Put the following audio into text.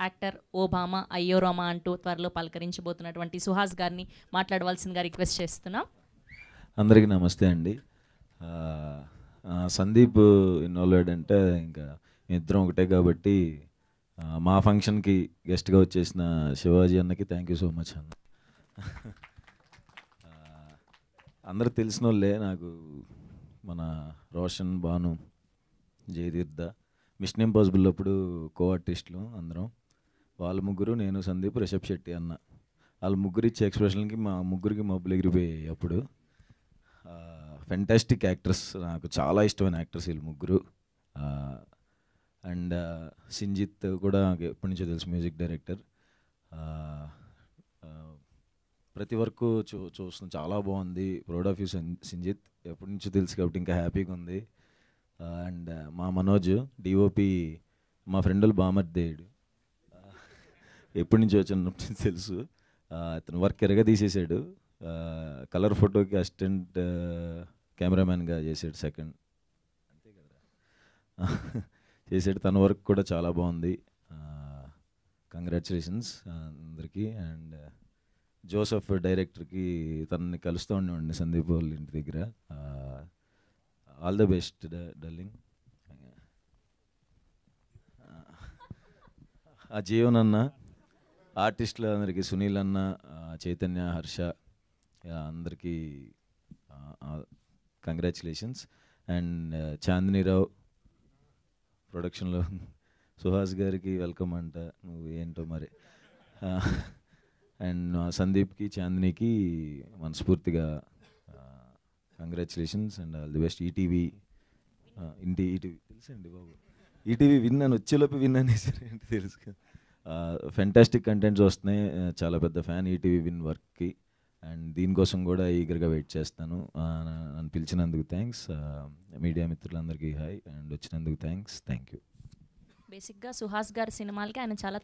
Actor Obama అయ్యో రామా అంటూ త్వరలో పలకరించబోతున్నటువంటి సుహాస్ గారిని మాట్లాడవలసిందిగా రిక్వెస్ట్ చేస్తున్నాం. అందరికీ నమస్తే అండి. సందీప్ ఇన్వాల్వ్డ్ అంటే ఇంకా ఇద్దరం ఒకటే కాబట్టి మా ఫంక్షన్కి గెస్ట్గా వచ్చేసిన శివాజీ అన్నకి థ్యాంక్ యూ సో మచ్ అన్న. అందరు తెలిసిన వాళ్ళే నాకు, మన రోషన్, భాను, జయతీర్థ, మిషన్ ఇంపాసిబుల్ అప్పుడు కో ఆర్టిస్టులు అందరం. వాళ్ళ ముగ్గురు, నేను, సందీప్, రిషబ్ శెట్టి అన్న. వాళ్ళ ముగ్గురు ఇచ్చే ఎక్స్ప్రెషన్కి మా ముగ్గురికి మబ్బులు ఎగిరిపోయాయి అప్పుడు. ఫెంటాస్టిక్ యాక్టర్స్, నాకు చాలా ఇష్టమైన యాక్టర్స్ వీళ్ళు ముగ్గురు. అండ్ సింజిత్ కూడా నాకు ఎప్పటి నుంచో తెలుసు, మ్యూజిక్ డైరెక్టర్. ప్రతి వర్క్ చూస్తున్నాం, చాలా బాగుంది. ప్రౌడ్ ఆఫ్ యూ సింజిత్, ఎప్పటి నుంచో తెలుసు కాబట్టి ఇంకా హ్యాపీగా ఉంది. అండ్ మా మనోజ్ డిఓపి, మా ఫ్రెండ్ బామర్దేయుడు, ఎప్పటి నుంచో వచ్చినప్పుడు తెలుసు. అతను వర్క్ ఎరగా తీసేసాడు. కలర్ ఫోటోకి అసిస్టెంట్ కెమెరామ్యాన్గా చేసాడు, సెకండ్ అంతే కదా చేసాడు. తన వర్క్ కూడా చాలా బాగుంది. కంగ్రాచులేషన్స్ అందరికీ. అండ్ జోసఫ్ డైరెక్టర్కి, తనని కలుస్తూ ఉండేవాడిని సందీప్ వాళ్ళ ఇంటి దగ్గర. All the best darling. ఆ జీవన్ అన్న, ఆర్టిస్టులు అందరికీ, సునీల్ అన్న, చైతన్య, హర్ష, అందరికీ కంగ్రాచులేషన్స్. అండ్ చాందినీరావు ప్రొడక్షన్లో, సుహాస్ గారికి వెల్కమ్ అంట, నువ్వు ఏంటో మరి. అండ్ సందీప్కి, చాందినికి మనస్ఫూర్తిగా congratulations and all the best. ETV తెలుసండి బాబు, ఈటీవీ విన్నాను, వచ్చేలోపు విన్నాను ఏంటి తెలుసు. ఫెంటాస్టిక్ కంటెంట్స్ వస్తున్నాయి, చాలా పెద్ద ఫ్యాన్ ఈటీవీ విన్ వర్క్కి. అండ్ దీనికోసం కూడా ఈగర్గా వెయిట్ చేస్తాను. నన్ను పిలిచినందుకు థ్యాంక్స్. మీడియా మిత్రులందరికీ హాయ్, అండ్ వచ్చినందుకు థ్యాంక్ యూ. బేసిక్గా సుహాస్ గారి సినిమాలకి ఆయన చాలా